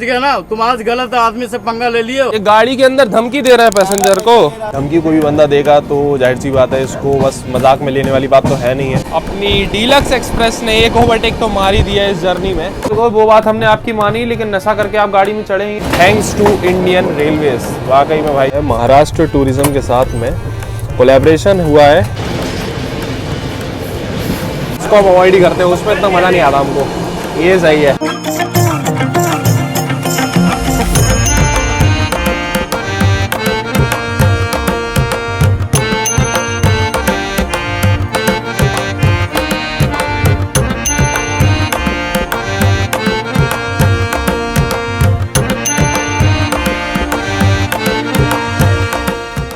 ठीक है ना, तुम आज गलत आदमी से पंगा ले लिए हो। ये गाड़ी के अंदर धमकी दे रहा है पैसेंजर को। धमकी कोई बंदा देगा तो जाहिर सी बात है, इसको बस मजाक में लेने वाली बात तो है नहीं है। अपनी डीलक्स एक्सप्रेस ने एक ओवरटेक तो मार ही दिया है इस जर्नी में। तो वो बात हमने आपकी मानी, लेकिन नशा करके आप गाड़ी में चढ़े ही। थैंक्स टू इंडियन रेलवेज, वाकई में भाई। महाराष्ट्र टूरिज्म के साथ में कोलैबोरेशन हुआ है, इसको हम अवॉइड ही करते हैं, उसमें इतना मजा नहीं आता हमको, ये सही है।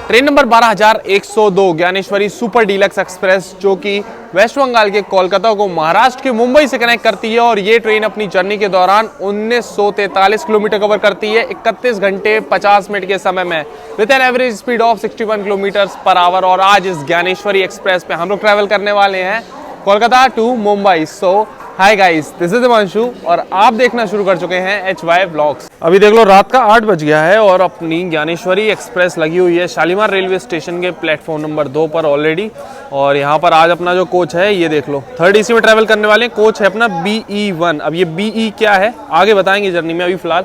Train number 12102 Dnyaneshwari super deluxe express, जो कि वेस्ट बंगाल के कोलकाता को महाराष्ट्र के मुंबई से कनेक्ट करती है। और ये ट्रेन अपनी जर्नी के दौरान 1943 किलोमीटर कवर करती है 31 घंटे 50 मिनट के समय में, with an average speed of 61 kilometre per hour. और आज इस ज्ञानेश्वरी एक्सप्रेस पे हम लोग ट्रैवल करने वाले हैं Kolkata to Mumbai. So hi guys, this is Himanshu और आप देखना शुरू कर चुके हैं HY व्लॉग्स। अभी देख लो, रात का 8 बज गया है और अपनी ज्ञानेश्वरी एक्सप्रेस लगी हुई है शालीमार रेलवे स्टेशन के प्लेटफॉर्म नंबर 2 पर ऑलरेडी। और यहाँ पर आज अपना जो कोच है, ये देख लो, 3rd AC में ट्रैवल करने वाले हैं। कोच है अपना BE1। अब ये BE क्या है आगे बताएंगे जर्नी में, अभी फिलहाल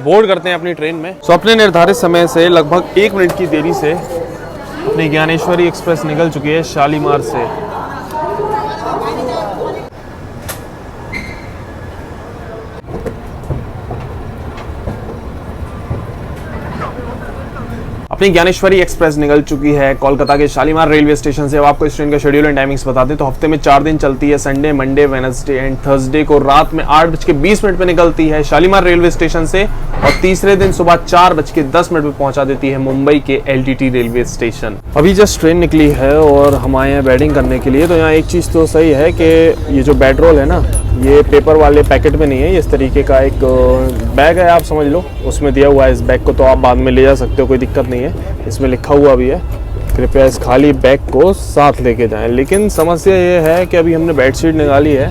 बोर्ड करते हैं अपनी ट्रेन में। सो अपने निर्धारित समय से लगभग 1 मिनट की देरी से अपनी ज्ञानेश्वरी एक्सप्रेस निकल चुकी है शालीमार से। अपनी ज्ञानेश्वरी एक्सप्रेस निकल चुकी है कोलकाता के शालीमार रेलवे स्टेशन से। अब आपको इस ट्रेन का शेड्यूल एंड टाइमिंग्स बता दें तो हफ्ते में 4 दिन चलती है, Sunday, Monday, Wednesday and Thursday को रात में 8:20 पे निकलती है शालीमार रेलवे स्टेशन से, और तीसरे दिन सुबह 4:10 पे पहुंचा देती है मुंबई के LTT रेलवे स्टेशन। अभी जस्ट ट्रेन निकली है और हम आए हैं बैटिंग करने के लिए। तो यहाँ एक चीज़ तो सही है कि ये जो बेड रोल है ना, ये पेपर वाले पैकेट में नहीं है, ये इस तरीके का एक बैग है, आप समझ लो, उसमें दिया हुआ है। इस बैग को तो आप बाद में ले जा सकते हो, कोई दिक्कत नहीं है। इसमें लिखा हुआ भी है, कृपया इस खाली बैग को साथ लेके जाएं। लेकिन समस्या ये है कि अभी हमने बेडशीट निकाली है,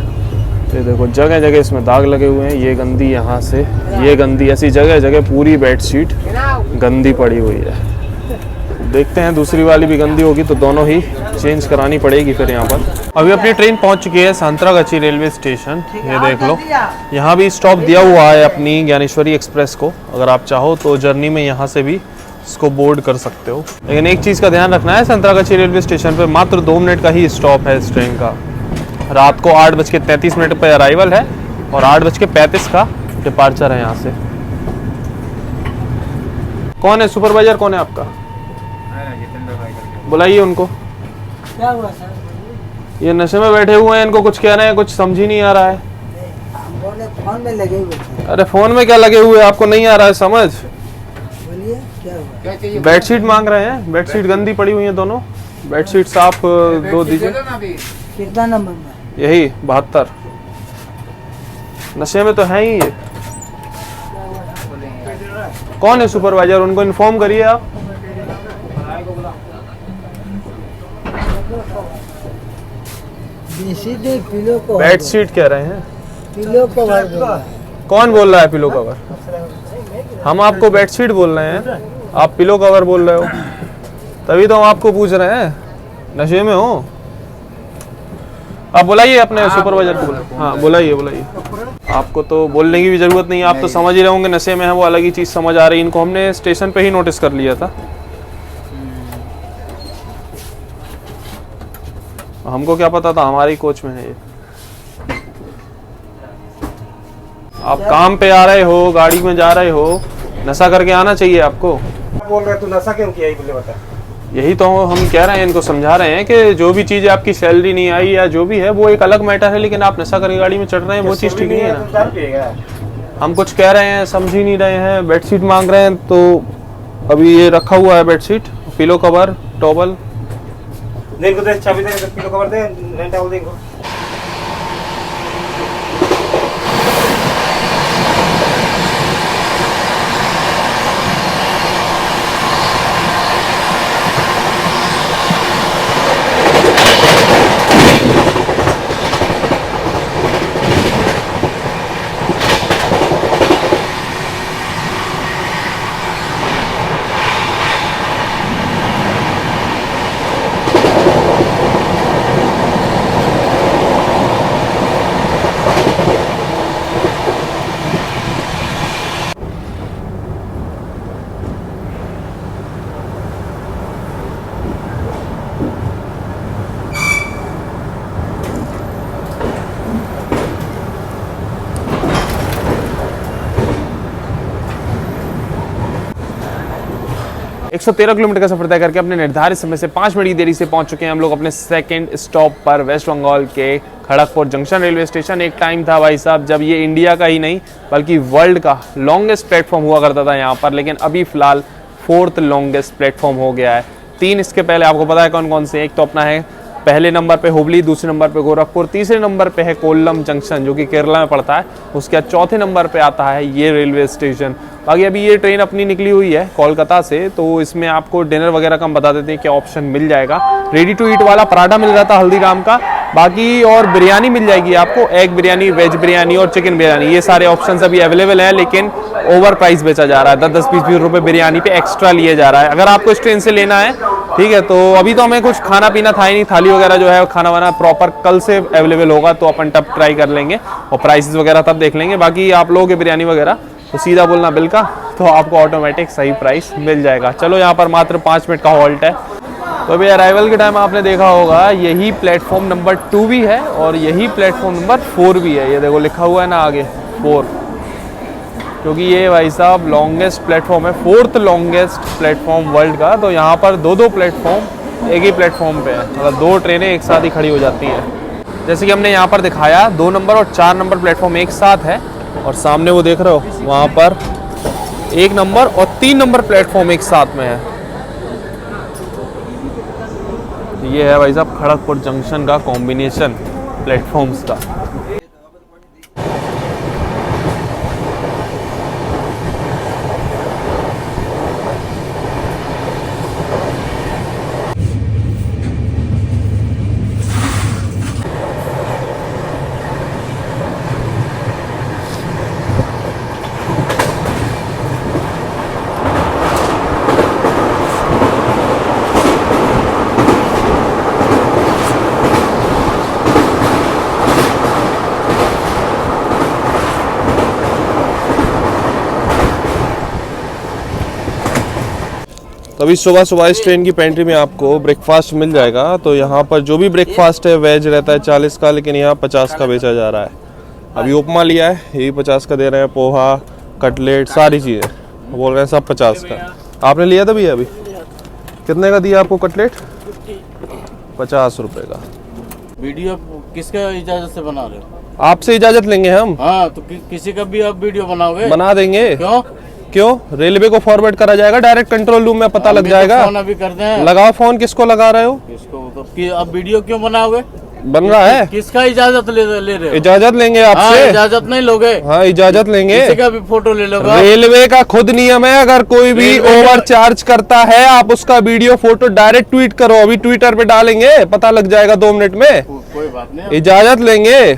ये देखो जगह जगह इसमें दाग लगे हुए हैं। ये गंदी, यहाँ से ये गंदी, ऐसी जगह जगह पूरी बेडशीट गंदी पड़ी हुई है। देखते हैं दूसरी वाली भी गंदी होगी तो दोनों ही चेंज करानी पड़ेगी फिर यहाँ पर। अभी अपनी ट्रेन पहुंच चुकी है सांतरागाची रेलवे स्टेशन। ये देख लो, यहाँ भी स्टॉप दिया हुआ है अपनी ज्ञानेश्वरी एक्सप्रेस को। अगर आप चाहो तो जर्नी में यहाँ से भी इसको बोर्ड कर सकते हो। लेकिन एक चीज़ का ध्यान रखना है, सांतरागाची रेलवे स्टेशन पर मात्र 2 मिनट का ही स्टॉप है इस ट्रेन का। रात को 8:33 पर अराइवल है और 8:35 का डिपार्चर है यहाँ से। कौन है सुपरवाइजर, कौन है आपका? बुलाइए उनको। क्या हुआ सर? ये नशे में बैठे हुए हैं, इनको कुछ कह रहे हैं, कुछ समझ ही नहीं आ रहा है। हम बोले फोन में लगे हुए थे। अरे फोन में क्या लगे हुए, आपको नहीं आ रहा है समझ? बोलिए क्या हुआ? बेडशीट मांग रहे हैं, बेडशीट गंदी पड़ी हुई है दोनों, बेडशीट साफ दो दीजिए। कितना नंबर में? यही 72। नशे में तो है ही ये। कौन है सुपरवाइजर, उनको इन्फॉर्म करिए आप। पिलो को बेडशीट कह रहे हैं, पिलो कवर बोल रहा है। कौन बोल रहा है पिलो कवर? हम आपको बेडशीट बोल रहे हैं, आप पिलो कवर बोल रहे हो, तभी तो हम आपको पूछ रहे हैं। नशे में हो आप? बुलाइए अपने सुपरवाइजर को। हाँ बुलाइए। आपको तो बोलने की भी जरूरत नहीं है, आप तो समझ ही रहे होंगे नशे में है, वो अलग ही चीज़ समझ आ रही है। इनको हमने स्टेशन पे ही नोटिस कर लिया था। हमको क्या पता था हमारे ही कोच में है ये। आप काम पे आ रहे हो, गाड़ी में जा रहे हो, नशा करके आना चाहिए आपको। बोल रहे तू नशा क्यों किया, बोले बता। यही तो हम कह रहे हैं, इनको समझा रहे हैं कि जो भी चीज़ आपकी सैलरी नहीं आई या जो भी है वो एक अलग मैटर है, लेकिन आप नशा करके गाड़ी में चढ़ रहे हैं, वो चीज़ ठीक नहीं है ना। हम कुछ कह रहे हैं, समझ ही नहीं रहे हैं। बेडशीट मांग रहे हैं, तो अभी ये रखा हुआ है बेडशीट, पिलो कवर, टॉवल। देखो दे, चाबी दे, पिलो कवर दे, नहीं टॉवल दे इनको। 113 किलोमीटर का सफर तय करके अपने निर्धारित समय से 5 मिनट की देरी से पहुंच चुके हैं हम लोग अपने सेकंड स्टॉप पर, वेस्ट बंगाल के खड़गपुर जंक्शन रेलवे स्टेशन। एक टाइम था भाई साहब जब ये इंडिया का ही नहीं बल्कि वर्ल्ड का लॉन्गेस्ट प्लेटफॉर्म हुआ करता था यहाँ पर, लेकिन अभी फिलहाल 4th लॉन्गेस्ट प्लेटफॉर्म हो गया है। 3 इसके पहले आपको पता है कौन कौन से, एक तो अपना है पहले नंबर पे हुबली, दूसरे नंबर पे गोरखपुर, तीसरे नंबर पे है कोल्लम जंक्शन जो कि केरला में पड़ता है, उसके बाद चौथे नंबर पे आता है ये रेलवे स्टेशन। बाकी अभी ये ट्रेन अपनी निकली हुई है कोलकाता से, तो इसमें आपको डिनर वगैरह का हम बता देते हैं क्या ऑप्शन मिल जाएगा। रेडी टू ईट वाला पराठा मिल रहा था हल्दीराम का, बाकी और बिरयानी मिल जाएगी आपको, एग बिरयानी, वेज बिरयानी और चिकन बिरयानी, ये सारे ऑप्शंस अभी अवेलेबल हैं, लेकिन ओवर प्राइस बेचा जा रहा है। 10-10, 20-20 रुपए बिरयानी पे एक्स्ट्रा लिए जा रहा है। अगर आपको इस ट्रेन से लेना है ठीक है, तो अभी तो हमें कुछ खाना पीना था ही नहीं, थाली वगैरह जो है खाना वाना प्रॉपर कल से अवेलेबल होगा, तो अपन तब ट्राई कर लेंगे और प्राइसेस वगैरह तब देख लेंगे। बाकी आप लोगों के बिरयानी वगैरह तो सीधा बोलना बिल का, तो आपको ऑटोमेटिक सही प्राइस मिल जाएगा। चलो यहाँ पर मात्र 5 मिनट का हॉल्ट है। तो अभी अराइवल के टाइम आपने देखा होगा यही प्लेटफॉर्म नंबर 2 भी है और यही प्लेटफॉर्म नंबर 4 भी है। ये देखो लिखा हुआ है ना आगे 4, क्योंकि ये भाई साहब लॉन्गेस्ट प्लेटफॉर्म है, 4th लॉन्गेस्ट प्लेटफॉर्म वर्ल्ड का। तो यहाँ पर 2-2 प्लेटफॉर्म एक ही प्लेटफॉर्म पे है, मतलब 2 ट्रेनें एक साथ ही खड़ी हो जाती हैं। जैसे कि हमने यहाँ पर दिखाया 2 नंबर और 4 नंबर प्लेटफॉर्म एक साथ है, और सामने वो देख रहे हो वहाँ पर 1 नंबर और 3 नंबर प्लेटफॉर्म एक साथ में है। ये है भाई साहब खड़गपुर जंक्शन का कॉम्बिनेशन प्लेटफॉर्म्स का। तो अभी सुबह सुबह इस ट्रेन की पेंट्री में आपको ब्रेकफास्ट मिल जाएगा। तो यहाँ पर जो भी ब्रेकफास्ट है वेज रहता है 40 का, लेकिन यहाँ 50 का बेचा जा रहा है। अभी उपमा लिया है, यही 50 का दे रहे हैं, पोहा, कटलेट, सारी चीज़ें बोल रहे हैं सब 50 का। आपने लिया था भैया अभी? कितने का दिया आपको कटलेट? 50 रुपये का। वीडियो किसका इजाजत से बना रहे हो? आपसे इजाज़त लेंगे हम। हाँ तो किसी का भी आप वीडियो बनाओगे? बना देंगे। क्यों? रेलवे को फॉरवर्ड करा जाएगा, डायरेक्ट कंट्रोल रूम में पता लग जाएगा। फोन अभी करते हैं। लगाओ फोन। किसको लगा रहे हो? किसको? तो अब वीडियो क्यों बनाओगे? बन रहा है। किसका इजाजत ले रहे हो? इजाजत लेंगे आपसे। हाँ, इजाजत नहीं लोगे? हाँ इजाजत लेंगे। किसी का भी फोटो ले लोगे? रेलवे का खुद नियम है, अगर कोई भी ओवर चार्ज करता है आप उसका वीडियो फोटो डायरेक्ट ट्वीट करो। अभी ट्विटर पे डालेंगे, पता लग जाएगा 2 मिनट में। कोई बात नहीं, इजाजत लेंगे।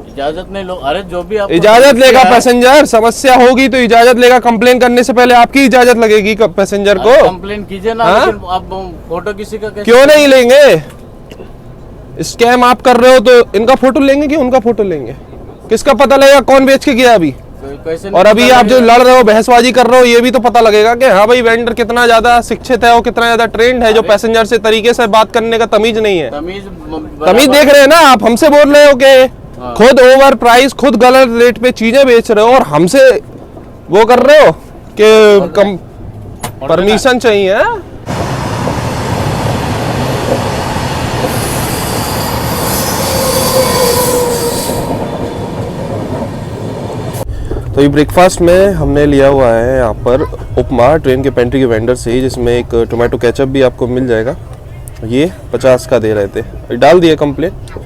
इजाजत नहीं लो। अरे जो भी आप इजाजत लेगा पैसेंजर, समस्या होगी तो इजाजत लेगा। कंप्लेन करने से पहले आपकी इजाजत लगेगी पैसेंजर को। कंप्लेन कीजिए ना। हाँ? लेकिन आप फोटो किसी का कैसे? क्यों नहीं लेंगे? स्कैम आप कर रहे हो तो इनका फोटो लेंगे कि उनका फोटो लेंगे? किसका पता लगेगा कौन बेच के गया अभी? और अभी आप जो लड़ रहे हो, बहसबाजी कर रहे हो, ये भी तो पता लगेगा कि हाँ भाई वेंडर कितना ज्यादा शिक्षित है और कितना ज्यादा ट्रेंड है, जो पैसेंजर से तरीके से बात करने का तमीज नहीं है। तमीज देख रहे हैं ना आप? हमसे बोल रहे हो कि खुद ओवर प्राइस, खुद गलत रेट पे चीजें बेच रहे हो और हमसे वो कर रहे हो कि परमिशन चाहिए। तो ये ब्रेकफास्ट में हमने लिया हुआ है यहाँ पर उपमा ट्रेन के पेंट्री के वेंडर से ही, जिसमें एक टोमेटो केचप भी आपको मिल जाएगा। ये 50 का दे रहे थे, डाल दिया कंप्लेंट।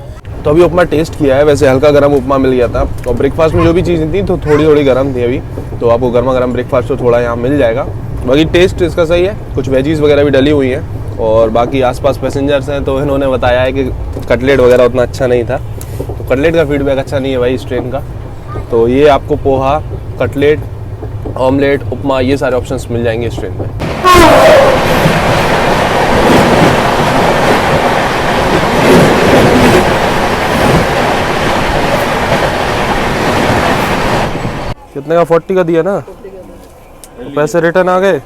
तो अभी उपमा टेस्ट किया है, वैसे हल्का गर्म उपमा मिल गया था और ब्रेकफास्ट में जो भी चीज़ें थी तो थोड़ी थोड़ी गर्म थी अभी, तो आपको गर्मा गर्म ब्रेकफास्ट तो थोड़ा यहाँ मिल जाएगा। बाकी टेस्ट इसका सही है, कुछ वेजीज वगैरह भी डली हुई हैं। और बाकी आसपास पैसेंजर्स हैं तो इन्होंने बताया है कि कटलेट वगैरह उतना अच्छा नहीं था, तो कटलेट का फीडबैक अच्छा नहीं है भाई इस ट्रेन का। तो ये आपको पोहा, कटलेट, ऑमलेट, उपमा, ये सारे ऑप्शंस मिल जाएंगे इस ट्रेन में। कितने का? 40 का दिया ना, तो पैसे रिटर्न आ गए।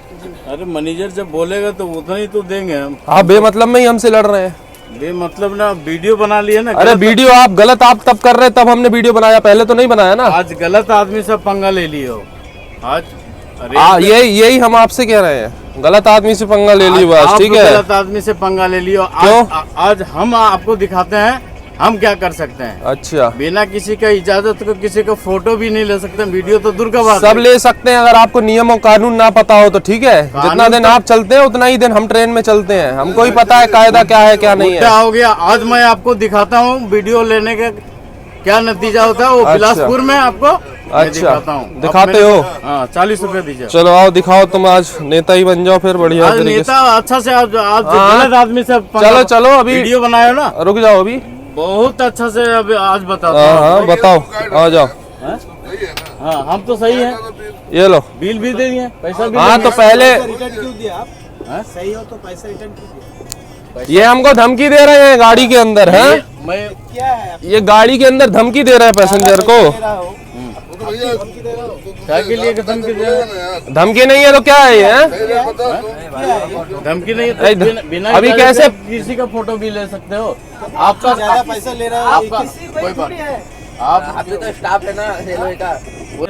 अरे मैनेजर जब बोलेगा तो उतना ही तो देंगे हम। आप बेमतलब में ही हमसे लड़ रहे हैं। बेमतलब ना, वीडियो बना लिया ना। अरे वीडियो आप गलत आप तब कर रहे, तब हमने वीडियो बनाया, पहले तो नहीं बनाया ना। आज गलत आदमी से पंगा ले लियो आज। यही हम आपसे कह रहे हैं, गलत आदमी से पंगा ले ली बस, आप ठीक है। गलत आदमी से पंगा ले लियो। क्यों? आज हम आपको दिखाते हैं हम क्या कर सकते हैं। अच्छा, बिना किसी का इजाजत को किसी को फोटो भी नहीं ले सकते, वीडियो तो दूर का बात सब है। ले सकते हैं अगर आपको नियम और कानून ना पता हो तो, ठीक है। जितना दिन तो- आप चलते हैं उतना ही दिन हम ट्रेन में चलते हैं, हमको ही पता है कायदा क्या है क्या नहीं क्या है। हो गया, आज मैं आपको दिखाता हूँ वीडियो लेने का क्या नतीजा होता है। वो अच्छा। बिलासपुर में आपको मैं अच्छा, दिखाता हूँ। दिखाते हो? हाँ, 40 रुपए दीजिए। चलो आओ दिखाओ, तुम आज नेता ही बन जाओ फिर बढ़िया आज तरीके नेता अच्छा से आज हाँ। गलत आदमी से चलो चलो अभी वीडियो बनायो ना, रुक जाओ अभी। बहुत अच्छा से अभी आज बताता हाँ हूँ। हाँ बताओ, आ जाओ। हाँ, हम तो सही है, ये लो। बिल भी दे दिए, पैसा भी हाँ देंगे। तो पहले सही हो तो पैसा रिटर्न कीजिए। ये हमको धमकी दे रहे हैं गाड़ी के अंदर, है मैं ये गाड़ी के अंदर धमकी दे रहे हैं पैसेंजर को। क्या के लिए धमकी दे रहे हैं? धमकी नहीं है तो क्या है ये, हैं? धमकी नहीं नहीं, है तो बिना अभी इजाजत कैसे- के किसी का फोटो भी ले सकते हो। आपका ज्यादा पैसा ले रहा है, आपका कोई बात आप तो स्टाफ है ना रेलवे का,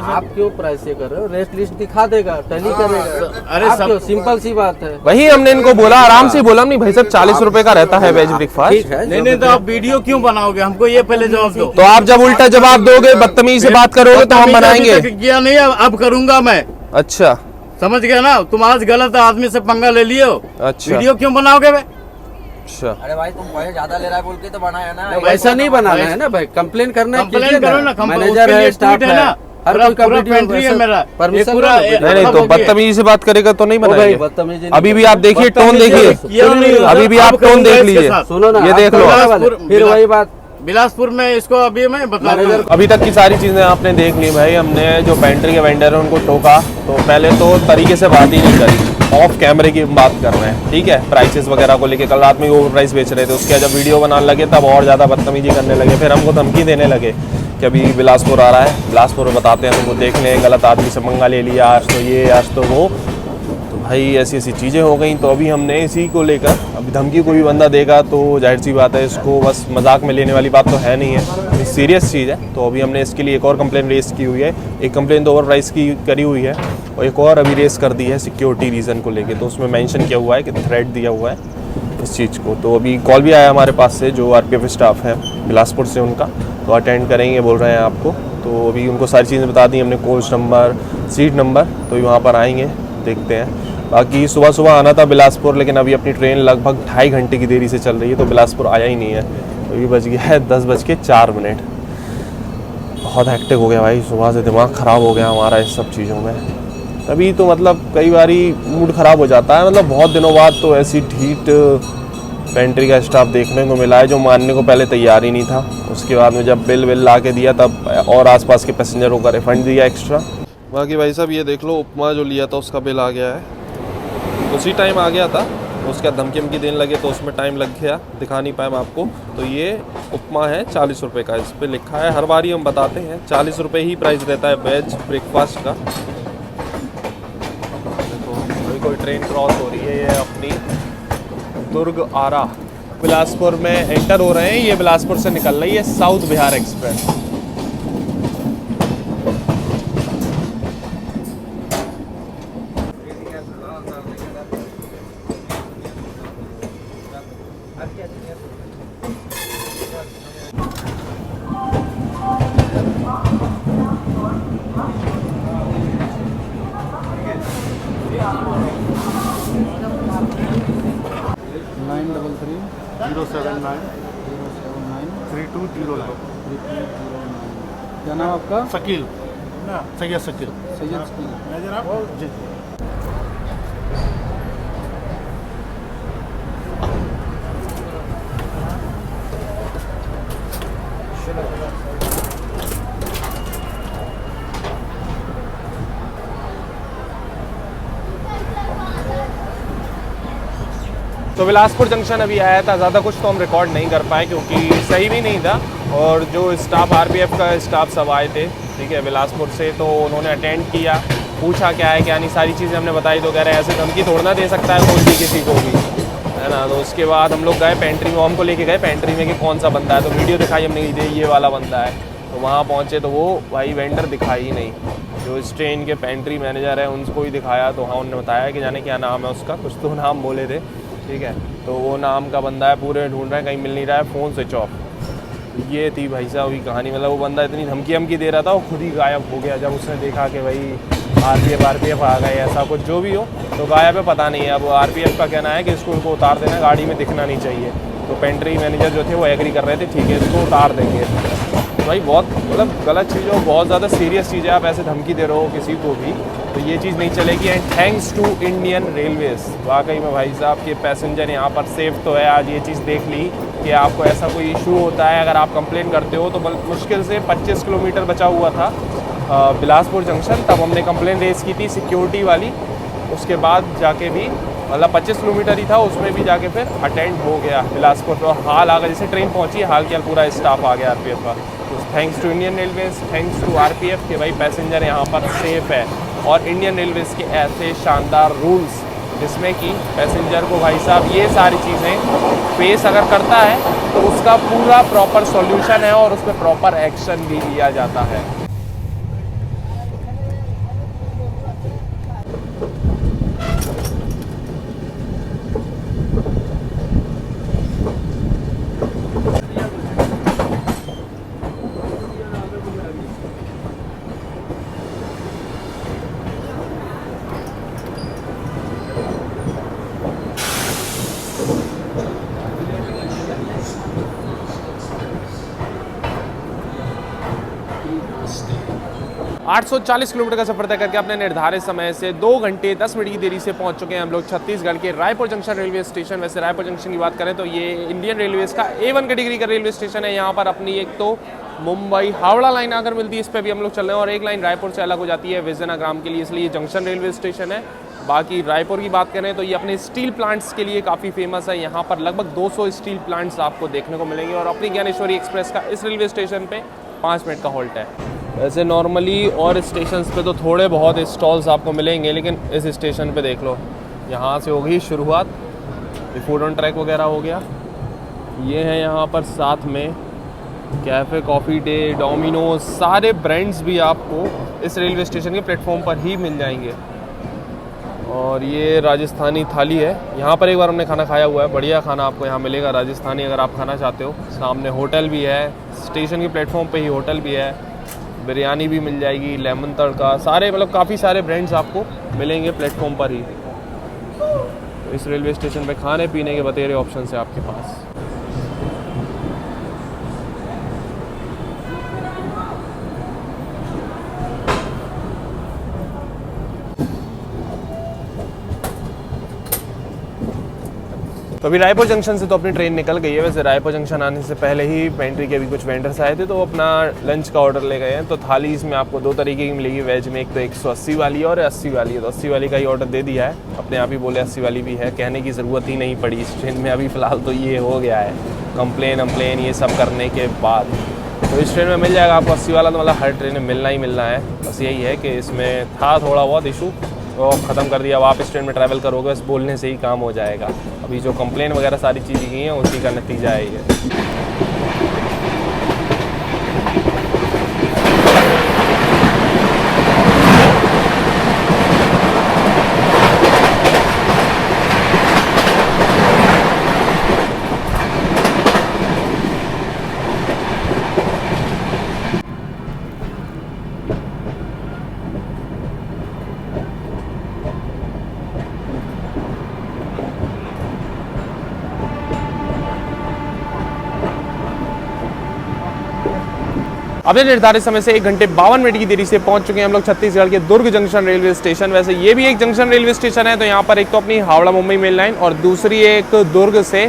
आप क्यों प्राइस ये कर रहे हो? रेस्ट लिस्ट दिखा देगा, टैली करेगा। अरे आप सब- क्यों? सिंपल सी बात है। वही हमने इनको बोला, आराम से बोला, नहीं भाई साहब 40 रुपए का रहता है वेज ब्रेकफास्ट। ठीक है, नहीं नहीं तो आप वीडियो क्यों बनाओगे, हमको ये पहले जवाब दो। तो आप जब उल्टा जवाब दोगे, बदतमीजी से बात करोगे तो हम बनाएंगे। अभी तक किया नहीं, अब करूंगा मैं, अच्छा समझ गया ना। तुम आज गलत आदमी से पंगा ले लिए हो, अच्छा वीडियो क्यों बनाओगे बे? अच्छा। अरे भाई तुम पैसे ज्यादा ले रहा है बोल के तो बनाया ना। वैसा नहीं बनाना है ना भाई, कंप्लेन करना है, कंप्लेन कीजिए करो ना, मैनेजर है, स्टाफ है, हर कोई का वीडियो पेंट्री है मेरा, परमिशन पूरा नहीं नहीं तो बदतमीजी से बात करेगा तो नहीं भाई बनाएंगे। बदतमीजी अभी भी आप देखिए, टोन देखिए, किया नहीं, अभी भी आप अब टोन करूंगा देख इसके लीजिए। साथ। सुनो ना, ये आप देख लो। करने वाले, फिर वही बात। बिलासपुर में इसको अभी मैं बता रहा हूँ। अभी तक की सारी चीजें आपने देख ली भाई। हमने जो पेंट्री के वेंडर है उनको टोका, तो पहले तो तरीके से बात ही नहीं करी, ऑफ कैमरे की बात कर रहे हैं, ठीक है। प्राइसेस वगैरह को लेके कल रात में ओवर प्राइस बेच रहे थे, उसके बाद जब वीडियो बनाने लगे तब और ज़्यादा बदतमीजी करने लगे। फिर हमको धमकी देने लगे कि अभी बिलासपुर आ रहा है, बिलासपुर में बताते हैं तुमको, देख लें गलत आदमी से पंगा ले लिया, आज तो ये आज तो वो। तो भाई ऐसी ऐसी चीज़ें हो गई, तो अभी हमने इसी को लेकर, अभी धमकी कोई भी बंदा देगा तो जाहिर सी बात है इसको बस मजाक में लेने वाली बात तो है नहीं है, सीरियस चीज़ है। तो अभी हमने इसके लिए एक और कंप्लेन रेस की हुई है। एक कंप्लेन तो ओवर प्राइस की करी हुई है और एक और अभी रेस कर दी है सिक्योरिटी रीज़न को लेके। तो उसमें मेंशन किया हुआ है कि थ्रेट दिया हुआ है इस चीज़ को। तो अभी कॉल भी आया हमारे पास से, जो आरपीएफ स्टाफ है बिलासपुर से, उनका तो अटेंड करेंगे बोल रहे हैं आपको। तो अभी उनको सारी चीज़ें बता दी हमने, कोच नंबर, सीट नंबर, तो वहाँ पर आएंगे, देखते हैं। बाकी सुबह सुबह आना था बिलासपुर, लेकिन अभी अपनी ट्रेन लगभग 2.5 घंटे की देरी से चल रही है, तो बिलासपुर आया ही नहीं है। तो ये बज गया है 10:04। बहुत हेक्टिक हो गया भाई, सुबह से दिमाग ख़राब हो गया हमारा इस सब चीज़ों में। तभी तो मतलब कई बारी मूड ख़राब हो जाता है, मतलब बहुत दिनों बाद तो ऐसी ढीठ पेंट्री का स्टाफ देखने को मिला है जो मानने को पहले तैयार ही नहीं था। उसके बाद में जब बिल ला के दिया तब और आसपास के पैसेंजरों का रिफंड दिया एक्स्ट्रा। बाकी भाई साहब ये देख लो, उपमा जो लिया था उसका बिल आ गया है, उसी टाइम आ गया था। उसका धमकी वमकी देने लगे तो उसमें टाइम लग गया, दिखा नहीं पाए मैं आपको। तो ये उपमा है 40 रुपये का, इस पर लिखा है, हर बारी हम बताते हैं 40 रुपये ही प्राइस रहता है वेज ब्रेकफास्ट का। देखो अभी कोई ट्रेन क्रॉस हो रही है, ये अपनी दुर्ग आरा बिलासपुर में एंटर हो रहे हैं। ये बिलासपुर से निकल रही है साउथ बिहार एक्सप्रेस। क्या नाम आपका? शकील ना, सैयद शकील। सैयद शकील। नजर आप जी। तो बिलासपुर जंक्शन अभी आया था, ज़्यादा कुछ तो हम रिकॉर्ड नहीं कर पाए क्योंकि सही भी नहीं था। और जो स्टाफ आरपीएफ का स्टाफ सब आए थे, ठीक है, बिलासपुर से, तो उन्होंने अटेंड किया, पूछा क्या है क्या नहीं, सारी चीज़ें हमने बताई। तो कह रहे हैं ऐसे धमकी थोड़ा ना दे सकता है कोई भी किसी को भी, है ना। तो उसके बाद हम लोग गए पेंट्री में, हमको लेके गए पेंट्री में कि कौन सा बंदा है। तो वीडियो दिखाई हमने, ये वाला बंदा है। तो वहाँ पहुँचे तो वो भाई वेंडर दिखा ही नहीं, जो इस ट्रेन के पेंट्री मैनेजर है उनको ही दिखाया, तो हाँ उन्होंने बताया कि जाने क्या नाम है उसका, कुछ तो नाम बोले थे, ठीक है। तो वो नाम का बंदा है, पूरे ढूंढ रहे हैं, कहीं मिल नहीं रहा है, फ़ोन स्विच ऑफ। ये थी भाई साहब की कहानी। मतलब वो बंदा इतनी धमकी दे रहा था, वो खुद ही गायब हो गया जब उसने देखा कि भाई आरपीएफ आ गए, ऐसा कुछ जो भी हो, तो गायब है, पता नहीं है। अब आरपीएफ का कहना है कि इसको उनको उतार देना, गाड़ी में दिखना नहीं चाहिए। तो पेंट्री मैनेजर जो थे वो एग्री कर रहे थे, ठीक है इसको उतार देंगे। भाई बहुत मतलब गलत चीज़ है, बहुत ज़्यादा सीरियस चीज़ है। आप ऐसे धमकी दे रहे हो किसी को भी, तो ये चीज़ नहीं चलेगी। And thanks to Indian Railways, वाकई में भाई साहब के पैसेंजर यहाँ पर सेफ तो है। आज ये चीज़ देख ली कि आपको ऐसा कोई इशू होता है, अगर आप कंप्लेन करते हो तो मुश्किल से 25 किलोमीटर बचा हुआ था बिलासपुर जंक्शन, तब हमने कंप्लेन रेज़ की थी सिक्योरिटी वाली। उसके बाद जाके भी मतलब 25 किलोमीटर ही था, उसमें भी जाके फिर अटेंड हो गया बिलासपुर पे, और हाल आ गया, जैसे ट्रेन पहुंची हाल के हाल पूरा स्टाफ आ गया आरपीएफ का। तो thanks to Indian Railways, thanks to RPF कि भाई पैसेंजर यहाँ पर सेफ़ है। और इंडियन रेलवेज़ के ऐसे शानदार रूल्स जिसमें कि पैसेंजर को भाई साहब ये सारी चीज़ें फेस अगर करता है तो उसका पूरा प्रॉपर सॉल्यूशन है और उस पर प्रॉपर एक्शन भी लिया जाता है। ...840 किलोमीटर का सफर तय करके अपने निर्धारित समय से 2 घंटे 10 मिनट की देरी से पहुंच चुके हैं हम लोग छत्तीसगढ़ के रायपुर जंक्शन रेलवे स्टेशन। वैसे रायपुर जंक्शन की बात करें तो ये इंडियन रेलवेज़ का A1 कैटेगरी का रेलवे स्टेशन है। यहाँ पर अपनी एक तो मुंबई हावड़ा लाइन आकर मिलती है, इस पर भी हम लोग चल रहे हैं, और एक लाइन रायपुर से अलग हो जाती है विजयनगरम के लिए, इसलिए ये जंक्शन रेलवे स्टेशन है। बाकी रायपुर की बात करें तो ये अपने स्टील प्लांट्स के लिए काफ़ी फेमस है। यहाँ पर लगभग 200 स्टील प्लांट्स आपको देखने को मिलेंगे, और अपनी ज्ञानेश्वरी एक्सप्रेस का इस रेलवे स्टेशन पे 5 मिनट का हॉल्ट है। वैसे नॉर्मली और स्टेशंस पे तो थोड़े बहुत स्टॉल्स आपको मिलेंगे, लेकिन इस स्टेशन पे देख लो, यहाँ से हो गई शुरुआत, फूड ऑन ट्रैक वगैरह हो गया। ये है यहाँ पर साथ में कैफ़े कॉफ़ी डे, डोमिनोज, सारे ब्रांड्स भी आपको इस रेलवे स्टेशन के प्लेटफॉर्म पर ही मिल जाएंगे। और ये राजस्थानी थाली है, यहाँ पर एक बार हमने खाना खाया हुआ है, बढ़िया खाना आपको यहाँ मिलेगा राजस्थानी अगर आप खाना चाहते हो। सामने होटल भी है, स्टेशन के प्लेटफॉर्म पे ही होटल भी है, बिरयानी भी मिल जाएगी, लेमन तड़का, सारे मतलब काफ़ी सारे ब्रांड्स आपको मिलेंगे प्लेटफॉर्म पर ही। तो इस रेलवे स्टेशन पे खाने पीने के बतेरे ऑप्शन है आपके पास। तो अभी रायपुर जंक्शन से तो अपनी ट्रेन निकल गई है। वैसे रायपुर जंक्शन आने से पहले ही पेंट्री के भी कुछ वेंडर्स आए थे, तो वो अपना लंच का ऑर्डर ले गए हैं। तो थाली इसमें आपको 2 तरीके की मिलेगी वेज में, एक तो 180 वाली और 80 वाली है। तो 80 वाली का ही ऑर्डर दे दिया है, अपने आप ही बोले 80 वाली भी है, कहने की ज़रूरत ही नहीं पड़ी इस ट्रेन में। अभी फ़िलहाल तो ये हो गया है कंप्लेन ये सब करने के बाद। तो इस ट्रेन में मिल जाएगा आपको 80 वाला, तो मतलब हर ट्रेन में मिलना ही मिलना है। बस यही है कि इसमें था थोड़ा बहुत इशू, तो ख़त्म कर दिया। अब आप इस ट्रेन में ट्रैवल करोगे बस बोलने से ही काम हो जाएगा। अभी जो कंप्लेन वगैरह सारी चीज़ें की हैं उसी का नतीजा है ये। अपने निर्धारित समय से 1 घंटे 52 मिनट की देरी से पहुंच चुके हैं हम लोग छत्तीसगढ़ के दुर्ग जंक्शन रेलवे स्टेशन। वैसे ये भी एक जंक्शन रेलवे स्टेशन है। तो यहाँ पर एक तो अपनी हावड़ा मुंबई मेल लाइन, और दूसरी एक दुर्ग से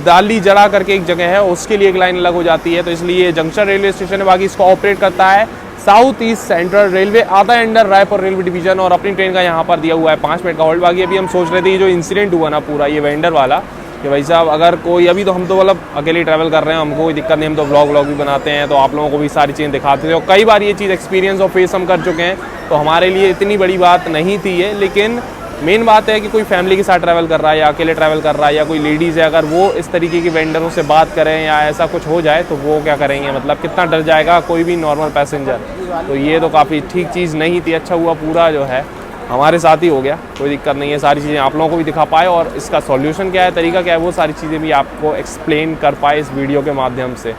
दाली जड़ा करके एक जगह है, उसके लिए एक लाइन अलग हो जाती है। तो इसलिए ये जंक्शन रेलवे स्टेशन है। बाकी इसको ऑपरेट करता है साउथ ईस्ट सेंट्रल रेलवे, आता है अंडर रायपुर रेलवे डिवीजन, और अपनी ट्रेन का यहाँ पर दिया हुआ है 5 मिनट का होल्ड। बाकी अभी हम सोच रहे थे जो इंसिडेंट हुआ ना पूरा ये वेंडर वाला, कि भाई साहब अगर कोई, अभी तो हम तो मतलब अकेले ट्रैवल कर रहे हैं, हमको कोई दिक्कत नहीं, हम तो व्लॉग भी बनाते हैं, तो आप लोगों को भी सारी चीज़ें दिखाते थे, और कई बार ये चीज़ एक्सपीरियंस और फेस हम कर चुके हैं, तो हमारे लिए इतनी बड़ी बात नहीं थी ये। लेकिन मेन बात है कि कोई फैमिली के साथ ट्रैवल कर रहा है या अकेले ट्रैवल कर रहा है या कोई लेडीज़ है, अगर वो इस तरीके की वेंडरों से बात करें या ऐसा कुछ हो जाए तो वो क्या करेंगे, मतलब कितना डर जाएगा कोई भी नॉर्मल पैसेंजर। तो ये तो काफ़ी ठीक चीज़ नहीं थी। अच्छा हुआ पूरा जो है हमारे साथ ही हो गया, कोई दिक्कत नहीं है। सारी चीज़ें आप लोगों को भी दिखा पाए और इसका सॉल्यूशन क्या है, तरीका क्या है, वो सारी चीज़ें भी आपको एक्सप्लेन कर पाए इस वीडियो के माध्यम से।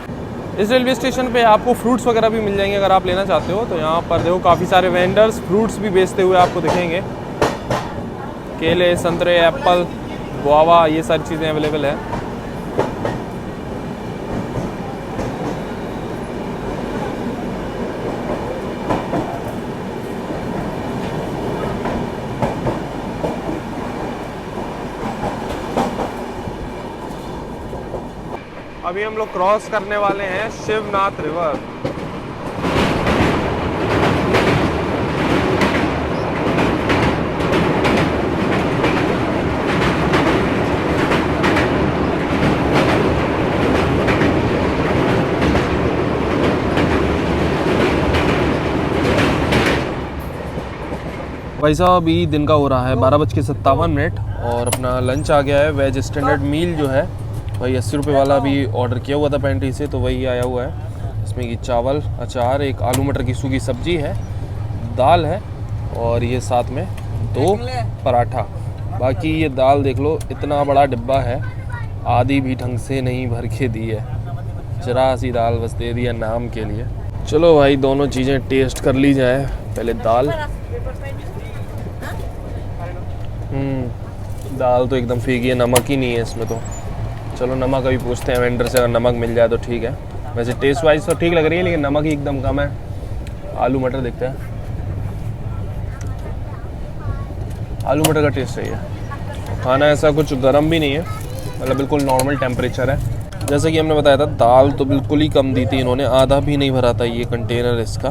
इस रेलवे स्टेशन पे आपको फ्रूट्स वगैरह भी मिल जाएंगे अगर आप लेना चाहते हो। तो यहाँ पर देखो काफ़ी सारे वेंडर्स फ्रूट्स भी बेचते हुए आपको दिखेंगे। केले, संतरे, एप्पल, गुआवा, ये सारी चीज़ें अवेलेबल है। अभी हम लोग क्रॉस करने वाले हैं शिवनाथ रिवर। भाई साहब अभी दिन का हो रहा है 12:57 और अपना लंच आ गया है। वेज स्टैंडर्ड मील जो है वही 80 रुपये वाला अभी ऑर्डर किया हुआ था पेंट्री से, तो वही आया हुआ है। इसमें कि चावल, अचार, एक आलू मटर की सूखी सब्जी है, दाल है और ये साथ में 2 पराठा। बाकी ये दाल देख लो, इतना बड़ा डिब्बा है, आधी भी ढंग से नहीं भर के दी है, जरा सी दाल बस दे दिया नाम के लिए। चलो भाई दोनों चीज़ें टेस्ट कर ली जाए। पहले दाल, दाल तो एकदम फीकी है, नमक ही नहीं है इसमें। तो चलो नमक अभी पूछते हैं वेंडर से, अगर नमक मिल जाए तो ठीक है। वैसे टेस्ट वाइज तो ठीक लग रही है लेकिन नमक ही एकदम कम है। आलू मटर देखते हैं, आलू मटर का टेस्ट सही है। खाना ऐसा कुछ गर्म भी नहीं है, मतलब बिल्कुल नॉर्मल टेम्परेचर है। जैसे कि हमने बताया था दाल तो बिल्कुल ही कम दी थी इन्होंने, आधा भी नहीं भरा था ये कंटेनर इसका।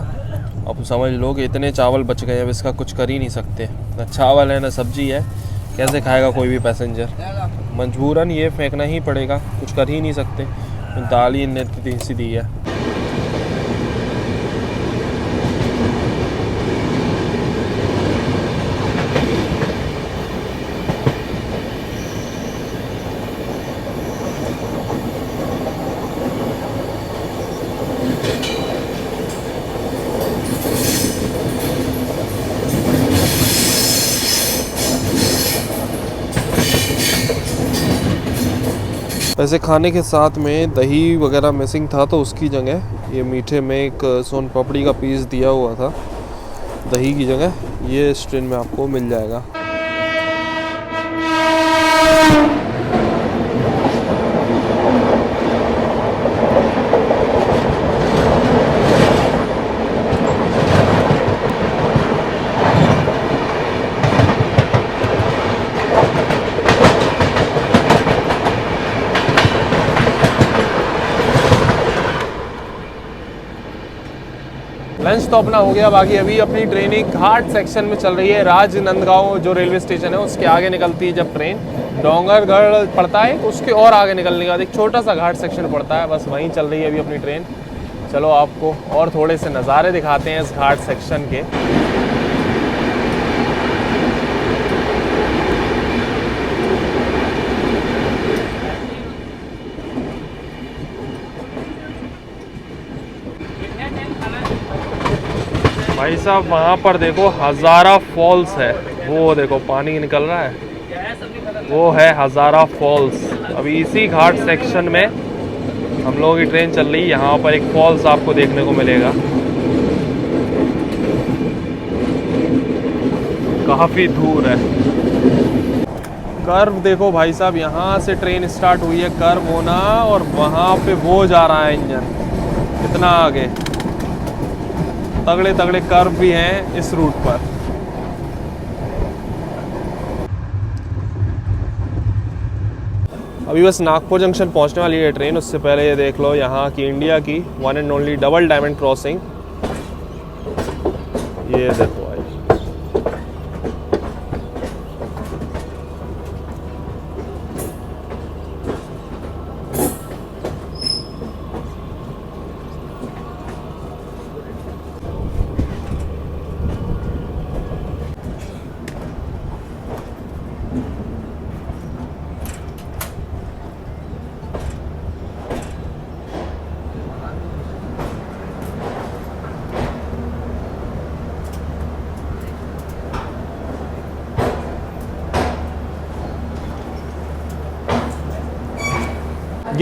अब समझ लो कि इतने चावल बच गए, अब इसका कुछ कर ही नहीं सकते। ना चावल है ना सब्जी है, कैसे खाएगा कोई भी पैसेंजर। मजबूरन ये फेंकना ही पड़ेगा, कुछ कर ही नहीं सकते। दाल ही इतनी सी दी है। वैसे खाने के साथ में दही वगैरह मिसिंग था, तो उसकी जगह ये मीठे में एक सोन पापड़ी का पीस दिया हुआ था, दही की जगह ये इस ट्रेन में आपको मिल जाएगा। लंच तो अपना हो गया, बाकी अभी अपनी ट्रेन एक घाट सेक्शन में चल रही है। राजनांदगांव जो रेलवे स्टेशन है उसके आगे निकलती है जब ट्रेन, डोंगरगढ़ पड़ता है, उसके और आगे निकलने के बाद एक छोटा सा घाट सेक्शन पड़ता है, बस वहीं चल रही है अभी अपनी ट्रेन। चलो आपको और थोड़े से नज़ारे दिखाते हैं इस घाट सेक्शन के। भाई साहब वहाँ पर देखो हज़ारा फॉल्स है, वो देखो पानी निकल रहा है, वो है हज़ारा फॉल्स। अभी इसी घाट सेक्शन में हम लोगों की ट्रेन चल रही है, यहाँ पर एक फॉल्स आपको देखने को मिलेगा, काफ़ी दूर है। कर्व देखो भाई साहब, यहाँ से ट्रेन स्टार्ट हुई है कर्व होना और वहाँ पे वो जा रहा है इंजन कितना आगे। तगड़े तगड़े कर्व भी हैं इस रूट पर। अभी बस नागपुर जंक्शन पहुंचने वाली है ट्रेन, उससे पहले ये देख लो यहाँ की इंडिया की one and only double diamond crossing, ये देखो भाई।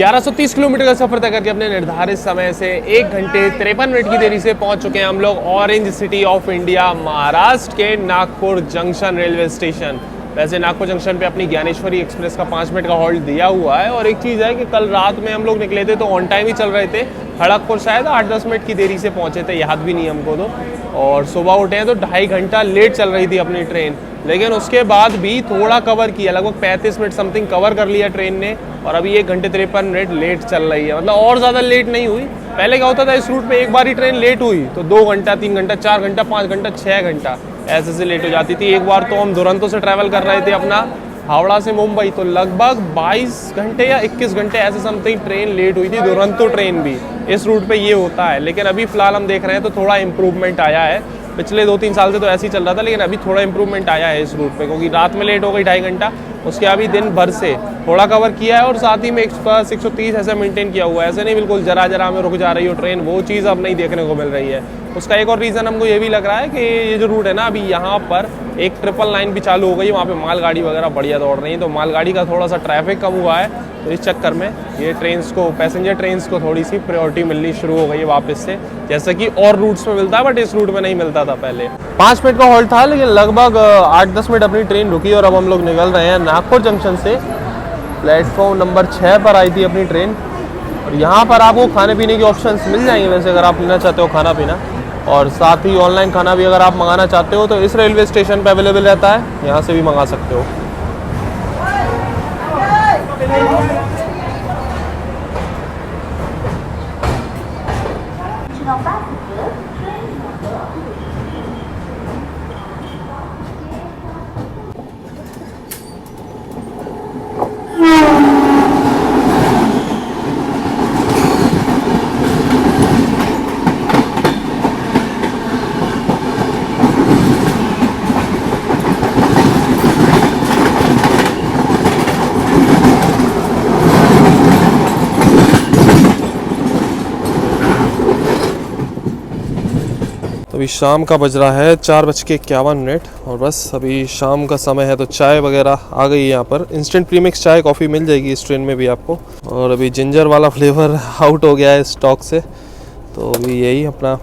1130 किलोमीटर का सफर तय करके अपने निर्धारित समय से 1 घंटे 53 मिनट की देरी से पहुंच चुके हैं हम लोग orange city of India Maharashtra के नागपुर जंक्शन रेलवे स्टेशन। वैसे नागपुर जंक्शन पे अपनी ज्ञानेश्वरी एक्सप्रेस का 5 मिनट का हॉल्ट दिया हुआ है। और एक चीज़ है कि कल रात में हम लोग निकले थे तो ऑन टाइम ही चल रहे थे। खड़गपुर शायद 8-10 मिनट की देरी से पहुंचे थे, याद भी नहीं हमको तो। और सुबह उठे हैं तो 2.5 घंटा लेट चल रही थी अपनी ट्रेन, लेकिन उसके बाद भी थोड़ा कवर किया, लगभग 35 मिनट समथिंग कवर कर लिया ट्रेन ने। और अभी 1 घंटे 53 मिनट लेट चल रही है, मतलब और ज़्यादा लेट नहीं हुई। पहले क्या होता था, इस रूट पे एक बार ही ट्रेन लेट हुई तो 2 घंटा 3 घंटा 4 घंटा 5 घंटा 6 घंटा ऐसे से लेट हो जाती थी। एक बार तो हम दुरंतो से ट्रैवल कर रहे थे अपना हावड़ा से मुंबई, तो लगभग 22 घंटे या 21 घंटे ऐसे समथिंग ट्रेन लेट हुई थी, दुरंतो ट्रेन भी। इस रूट पे ये होता है, लेकिन अभी फिलहाल हम देख रहे हैं तो थोड़ा इम्प्रूवमेंट आया है। पिछले 2-3 साल से तो ऐसे ही चल रहा था, लेकिन अभी थोड़ा इम्प्रूवमेंट आया है इस रूट पे, क्योंकि रात में लेट हो गई 2.5 घंटा, उसके अभी दिन भर से थोड़ा कवर किया है। और साथ ही में 130 ऐसा मेंटेन किया हुआ है, ऐसे नहीं बिल्कुल जरा में रुक जा रही हो ट्रेन, वो चीज़ अब नहीं देखने को मिल रही है। उसका एक और रीज़न हमको ये भी लग रहा है कि ये जो रूट है ना, अभी यहाँ पर एक 999 भी चालू हो गई, वहाँ पे मालगाड़ी वगैरह बढ़िया दौड़ रही है, तो मालगाड़ी का थोड़ा सा ट्रैफिक कम हुआ है। तो इस चक्कर में ये ट्रेन्स को, पैसेंजर ट्रेन्स को थोड़ी सी प्रायोरिटी मिलनी शुरू हो गई है वापस से, जैसा कि और रूट्स में मिलता है, बट इस रूट में नहीं मिलता था पहले। 5 मिनट का हॉल्ट था, लेकिन लगभग 8-10 मिनट अपनी ट्रेन रुकी और अब हम लोग निकल रहे हैं नागपुर जंक्शन से। प्लेटफॉर्म नंबर 6 पर आई थी अपनी ट्रेन। और यहाँ पर आपको खाने पीने के ऑप्शंस मिल जाएंगे वैसे, अगर आप लेना चाहते हो खाना पीना। और साथ ही ऑनलाइन खाना भी अगर आप मंगाना चाहते हो तो इस रेलवे स्टेशन पे अवेलेबल रहता है, यहाँ से भी मंगा सकते हो। अभी शाम का बज रहा है 4:51 और बस अभी शाम का समय है, तो चाय वगैरह आ गई है यहाँ पर। इंस्टेंट प्रीमिक्स चाय कॉफ़ी मिल जाएगी इस ट्रेन में भी आपको। और अभी जिंजर वाला फ्लेवर आउट हो गया है स्टॉक से, तो अभी यही अपना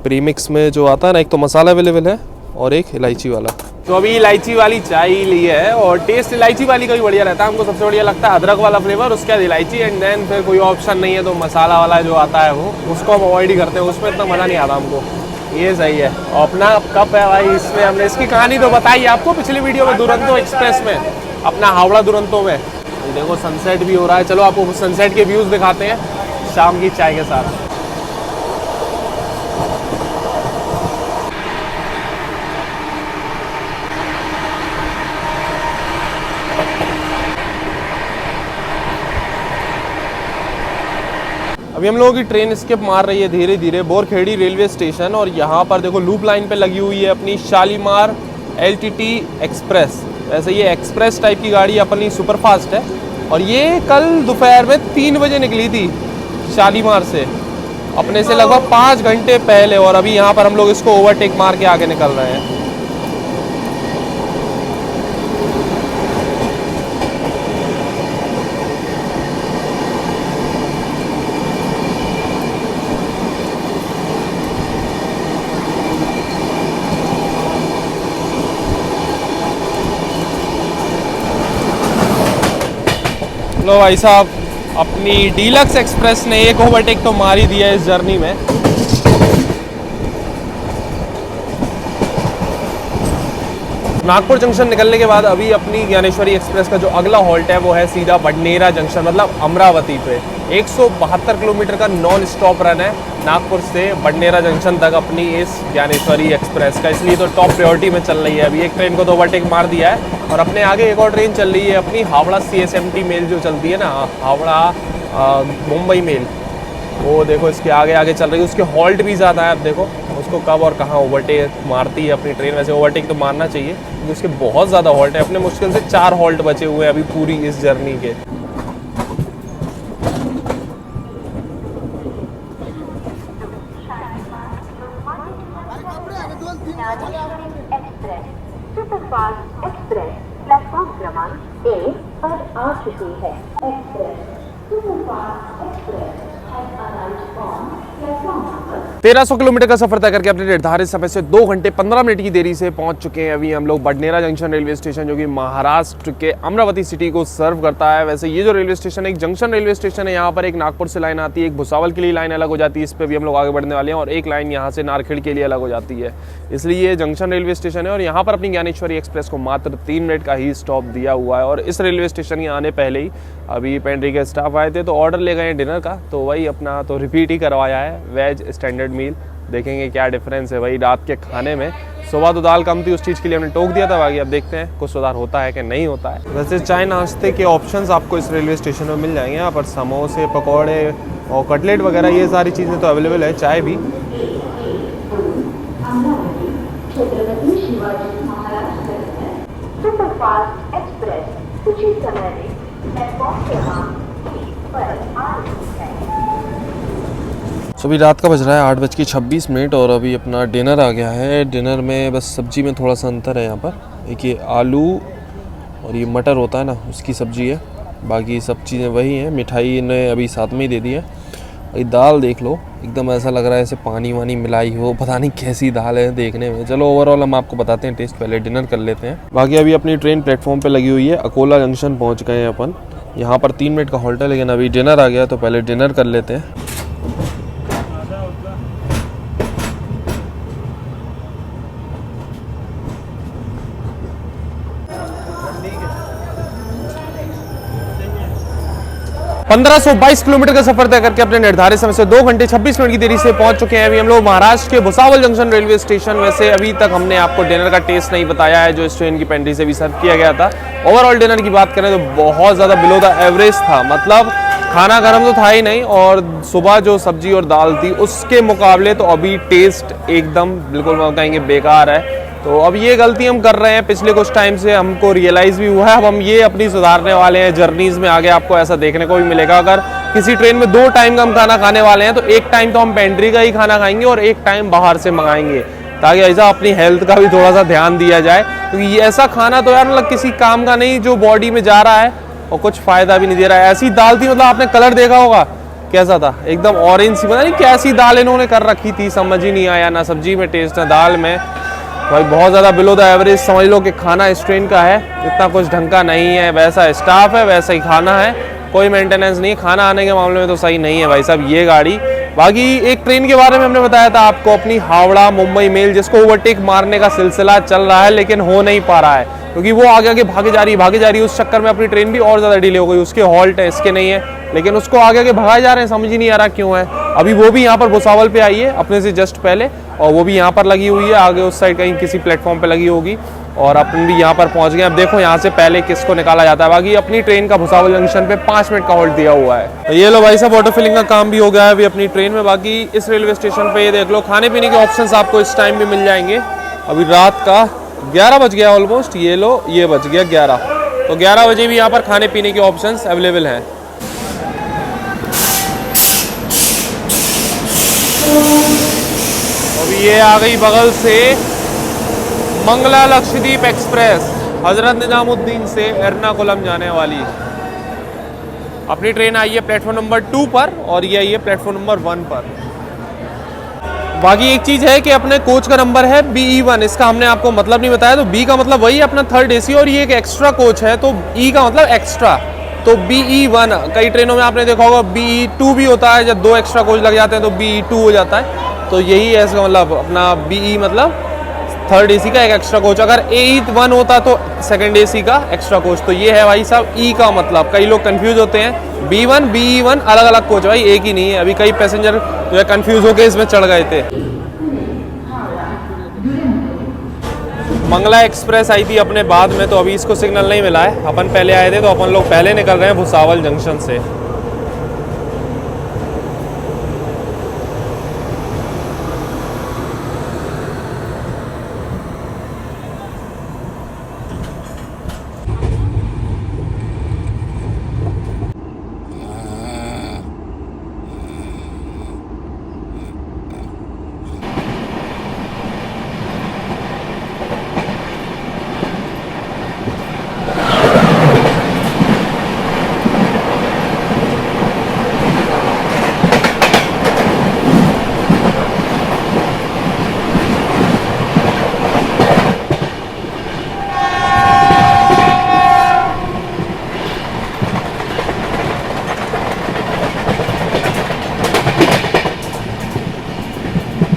प्रीमिक्स में जो आता है ना, एक तो मसाला अवेलेबल है और एक इलायची वाला। तो अभी इलायची वाली चाय ली है और टेस्ट इलायची वाली का भी बढ़िया रहता है, हमको सबसे बढ़िया लगता है अदरक वाला फ्लेवर, उसके बाद इलायची, एंड देन फिर कोई ऑप्शन नहीं है तो मसाला वाला जो आता है वो, उसको हम अवॉइड ही करते हैं, उसमें इतना मज़ा नहीं आता हमको। ये सही है। और अपना कप है भाई, इसमें हमने इसकी कहानी तो बताई आपको पिछली वीडियो में, दुरंतो एक्सप्रेस में, अपना हावड़ा दुरंतो में। देखो सनसेट भी हो रहा है, चलो आपको सनसेट के व्यूज़ दिखाते हैं शाम की चाय के साथ। अभी हम लोगों की ट्रेन स्किप मार रही है धीरे धीरे बोरखेड़ी रेलवे स्टेशन, और यहाँ पर देखो लूप लाइन पे लगी हुई है अपनी शालीमार LTT एक्सप्रेस। वैसे ये एक्सप्रेस टाइप की गाड़ी अपनी सुपरफास्ट है, और ये कल दोपहर में 3 बजे निकली थी शालीमार से, अपने से लगभग 5 घंटे पहले। और अभी यहाँ पर हम लोग इसको ओवरटेक मार के आगे निकल रहे हैं। लो भाई साहब, अपनी डीलक्स एक्सप्रेस ने एक ओवरटेक तो मार ही दिया इस जर्नी में। नागपुर जंक्शन निकलने के बाद अभी अपनी ज्ञानेश्वरी एक्सप्रेस का जो अगला हॉल्ट है वो है सीधा बडनेरा जंक्शन, मतलब अमरावती पे। 172 किलोमीटर का नॉन स्टॉप रन है नागपुर से बडनेरा जंक्शन तक अपनी इस ज्ञानेश्वरी एक्सप्रेस का, इसलिए तो टॉप प्रायोरिटी में चल रही है। अभी एक ट्रेन को तो ओवरटेक मार दिया है, और अपने आगे एक और ट्रेन चल रही है अपनी हावड़ा CSMT मेल जो चलती है ना, हावड़ा मुंबई मेल, वो देखो इसके आगे आगे चल रही है। उसके हॉल्ट भी ज़्यादा है, अब देखो उसको कब और कहाँ ओवरटेक मारती है अपनी ट्रेन। वैसे ओवरटेक तो मारना चाहिए क्योंकि उसके बहुत ज़्यादा हॉल्ट है, अपने मुश्किल से 4 हॉल्ट बचे हुए हैं अभी पूरी इस जर्नी के। सुपरफास्ट एक्सप्रेस प्लेटफॉर्म क्रमांक 1 पर आ चुकी है। एक्सप्रेस 1300 किलोमीटर का सफर तय करके अपने निर्धारित समय से 2 घंटे 15 मिनट की देरी से पहुंच चुके हैं अभी हम लोग बडनेरा जंक्शन रेलवे स्टेशन, जो कि महाराष्ट्र के अमरावती सिटी को सर्व करता है। वैसे ये जो रेलवे स्टेशन है एक जंक्शन रेलवे स्टेशन है। यहाँ पर एक नागपुर से लाइन आती है, एक भुसावल के लिए लाइन अलग हो जाती है, इस पर भी हम लोग आगे बढ़ने वाले हैं, और एक लाइन यहाँ से नारखेड़ के लिए अलग हो जाती है। इसलिए ये जंक्शन रेलवे स्टेशन है और यहाँ पर अपनी ज्ञानेश्वरी एक्सप्रेस को मात्र 3 मिनट का ही स्टॉप दिया हुआ है। और इस रेलवे स्टेशन के आने पहले ही अभी पेंट्री के स्टाफ आए थे तो ऑर्डर ले गए डिनर का, तो वही अपना तो रिपीट ही करवाया है, वेज स्टैंडर्ड मील। देखेंगे क्या डिफरेंस है भाई रात के खाने में। सुबह तो दाल कम थी, उस चीज़ के लिए हमने टोक दिया था, बाकी अब देखते हैं कुछ सुधार होता है कि नहीं होता है। वैसे चाय नाश्ते के ऑप्शंस आपको इस रेलवे स्टेशन में मिल जाएंगे। यहाँ पर समोसे, पकौड़े और कटलेट वगैरह ये सारी चीज़ें तो अवेलेबल है, चाय भी। सुपरफास्ट एक्सप्रेस कुछ ही समय में प्लेटफॉर्म क्रमांक 3 पर आ रही है। तो अभी रात का बज रहा है 8:26 और अभी अपना डिनर आ गया है। डिनर में बस सब्जी में थोड़ा सा अंतर है। यहाँ पर एक ये आलू और ये मटर होता है ना, उसकी सब्जी है, बाकी सब चीज़ें वही हैं। मिठाई ने अभी साथ में ही दे दी है। ये दाल देख लो, एकदम ऐसा लग रहा है जैसे पानी वानी मिलाई हो, पता नहीं कैसी दाल है देखने में। चलो ओवरऑल हम आपको बताते हैं टेस्ट, पहले डिनर कर लेते हैं। बाकी अभी अपनी ट्रेन प्लेटफॉर्म पे लगी हुई है, अकोला जंक्शन पहुंच गए हैं अपन। यहाँ पर 3 मिनट का हॉल्ट है, लेकिन अभी डिनर आ गया तो पहले डिनर कर लेते हैं। है 1522 किलोमीटर का सफर तय करके अपने निर्धारित समय से 2 घंटे 26 मिनट की देरी से पहुंच चुके हैं अभी हम लोग महाराष्ट्र के भुसावल जंक्शन रेलवे स्टेशन। वैसे अभी तक हमने आपको डिनर का टेस्ट नहीं बताया है, जो इस ट्रेन की पेंट्री से भी सर्व किया गया था। ओवरऑल डिनर की बात करें तो बहुत ज़्यादा बिलो द एवरेज था, मतलब खाना गर्म तो था ही नहीं, और सुबह जो सब्जी और दाल थी उसके मुकाबले तो अभी टेस्ट एकदम बिल्कुल कहेंगे बेकार है। तो अब ये गलती हम कर रहे हैं, पिछले कुछ टाइम से हमको रियलाइज़ भी हुआ है, अब हम ये अपनी सुधारने वाले हैं। जर्नीज़ में आगे आपको ऐसा देखने को भी मिलेगा, अगर किसी ट्रेन में 2 टाइम का हम खाना खाने वाले हैं तो 1 टाइम तो हम पेंट्री का ही खाना खाएंगे और 1 टाइम बाहर से मंगाएंगे, ताकि ऐसा अपनी हेल्थ का भी थोड़ा सा ध्यान दिया जाए। क्योंकि ये ऐसा खाना तो यार मतलब किसी काम का नहीं, जो बॉडी में जा रहा है और कुछ फ़ायदा भी नहीं दे रहा है। ऐसी दाल थी, मतलब आपने कलर देखा होगा कैसा था, एकदम ऑरेंज सी, पता नहीं कैसी दाल इन्होंने कर रखी थी, समझ ही नहीं आया, ना सब्जी में टेस्ट ना दाल में। भाई बहुत ज़्यादा बिलो द एवरेज समझ लो कि खाना इस ट्रेन का है, इतना कुछ ढंग का नहीं है। वैसा स्टाफ है, वैसा ही खाना है, कोई मेंटेनेंस नहीं, खाना आने के मामले में तो सही नहीं है भाई साहब ये गाड़ी। बाकी एक ट्रेन के बारे में हमने बताया था आपको, अपनी हावड़ा मुंबई मेल, जिसको ओवरटेक मारने का सिलसिला चल रहा है लेकिन हो नहीं पा रहा है, क्योंकि वो आगे आगे भागे जा रही है। उस चक्कर में अपनी ट्रेन भी और ज़्यादा डिले हो गई। उसके हॉल्ट है, इसके नहीं है, लेकिन उसको आगे आगे भगाए जा रहे हैं, समझ ही नहीं आ रहा क्यों है। अभी वो भी यहाँ पर भुसावल पे आई है अपने से जस्ट पहले, और वो भी यहाँ पर लगी हुई है, आगे उस साइड कहीं किसी प्लेटफॉर्म पे लगी होगी, और अपन भी यहाँ पर पहुँच गए। अब देखो यहाँ से पहले किसको निकाला जाता है। बाकी अपनी ट्रेन का भुसावल जंक्शन पे 5 मिनट का होल्ड दिया हुआ है। तो ये लो भाई साहब, ऑटो फिलिंग का काम भी हो गया है अभी अपनी ट्रेन में। बाकी इस रेलवे स्टेशन पे ये देख लो, खाने पीने के ऑप्शंस आपको इस टाइम भी मिल जाएंगे। अभी रात का 11 बज गया ऑलमोस्ट, ये लो ये बज गया 11, तो 11 बजे भी यहाँ पर खाने पीने के ऑप्शंस अवेलेबल हैं। अभी ये आ गई बगल से मंगला लक्षद्वीप एक्सप्रेस, हजरत निजामुद्दीन से एर्नाकुलम जाने वाली। अपनी ट्रेन आई है प्लेटफॉर्म नंबर 2 पर और ये आई है प्लेटफॉर्म नंबर 1 पर। बाकी एक चीज़ है कि अपने कोच का नंबर है BE1, इसका हमने आपको मतलब नहीं बताया। तो B का मतलब वही अपना 3rd AC, और ये एक एक्स्ट्रा कोच है, तो E का मतलब एक्स्ट्रा, तो BE1। कई ट्रेनों में आपने देखा होगा BE2 भी होता है, जब 2 एक्स्ट्रा कोच लग जाते हैं तो BE2 हो जाता है। तो यही है इसका मतलब, अपना BE मतलब 3rd AC का एक एक्स्ट्रा कोच। अगर AE1 होता तो 2nd AC का एक्स्ट्रा कोच। तो ये है भाई साहब E का मतलब। कई लोग कंफ्यूज होते हैं, B1 BE1 अलग अलग कोच, भाई एक ही नहीं है। अभी कई पैसेंजर जो है कंफ्यूज होकर इसमें चढ़ गए थे। मंगला एक्सप्रेस आई थी अपने बाद में, तो अभी इसको सिग्नल नहीं मिला है। अपन पहले आए थे तो अपन लोग पहले निकल रहे हैं भुसावल जंक्शन से।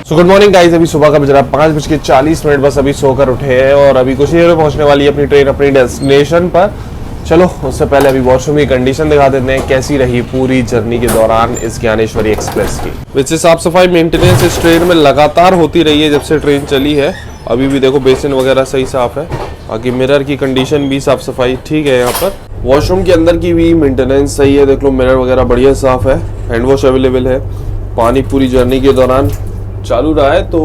सो गुड मॉर्निंग गाइस, अभी सुबह का बज रहा है 5:40, बस अभी सोकर उठे हैं और अभी कुछ ही देर में पहुंचने वाली है अपनी ट्रेन अपनी डेस्टिनेशन पर। चलो उससे पहले अभी वॉशरूम की कंडीशन दिखा देते हैं कैसी रही पूरी जर्नी के दौरान इस ज्ञानेश्वरी एक्सप्रेस की। वैसे साफ सफाई मेंटेनेंस इस ट्रेन में लगातार होती रही है जब से ट्रेन चली है। अभी भी देखो बेसिन वगैरह सही साफ है, बाकी मिरर की कंडीशन भी साफ सफाई ठीक है। यहाँ पर वॉशरूम के अंदर की भी मेंटेनेंस सही है, देख लो मिरर वगैरह बढ़िया साफ है, हैंड वॉश अवेलेबल है, पानी पूरी जर्नी के दौरान चालू रहा है। तो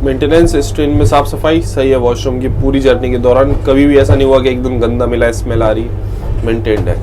मेंटेनेंस इस ट्रेन में साफ सफाई सही है। वॉशरूम की पूरी जर्नी के दौरान कभी भी ऐसा नहीं हुआ कि एकदम गंदा मिला, स्मेल आ रही, मेंटेन्ड है।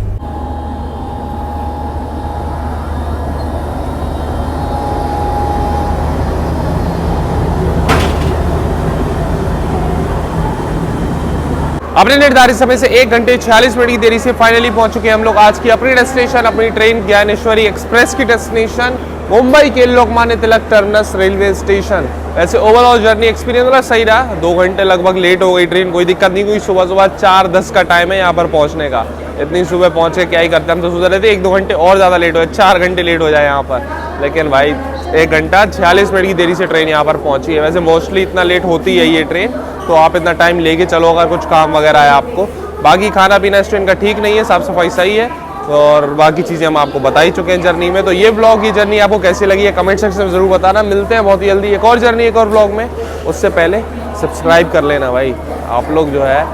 अपने निर्धारित समय से 1 घंटे 46 मिनट की देरी से फाइनली पहुंच चुके हैं हम लोग आज की अपनी डेस्टिनेशन, अपनी ट्रेन ज्ञानेश्वरी एक्सप्रेस की डेस्टिनेशन मुंबई के Lokmanya Tilak terminus railway station. वैसे ओवरऑल जर्नी एक्सपीरियंस थोड़ा सही रहा, 2 घंटे लगभग लेट हो गई ट्रेन, कोई दिक्कत नहीं हुई। सुबह 4:10 का टाइम है यहाँ पर पहुँचने का, इतनी सुबह पहुँचे क्या ही करते, हम तो सोच रहे थे 1-2 घंटे और ज़्यादा लेट हो जाए, 4 घंटे लेट हो जाए यहाँ पर, लेकिन भाई 1 घंटा 46 मिनट की देरी से ट्रेन यहाँ पर पहुँची है। वैसे मोस्टली इतना लेट होती है ये ट्रेन, तो आप इतना टाइम लेके चलो अगर कुछ काम वगैरह है आपको। बाकी खाना पीना इस ट्रेन का ठीक नहीं है, साफ़ सफाई सही है और बाकी चीज़ें हम आपको बता ही चुके हैं जर्नी में। तो ये ब्लॉग की जर्नी आपको कैसी लगी है कमेंट सेक्शन में ज़रूर बताना। मिलते हैं बहुत ही जल्दी एक और जर्नी एक और ब्लॉग में, उससे पहले सब्सक्राइब कर लेना भाई। आप लोग जो है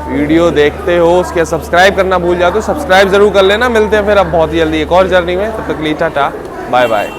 वीडियो देखते हो उसके सब्सक्राइब करना भूल जाते हो, सब्सक्राइब जरूर कर लेना। मिलते हैं फिर अब बहुत ही जल्दी एक और जर्नी में, तब तक के लिए टाटा बाय बाय।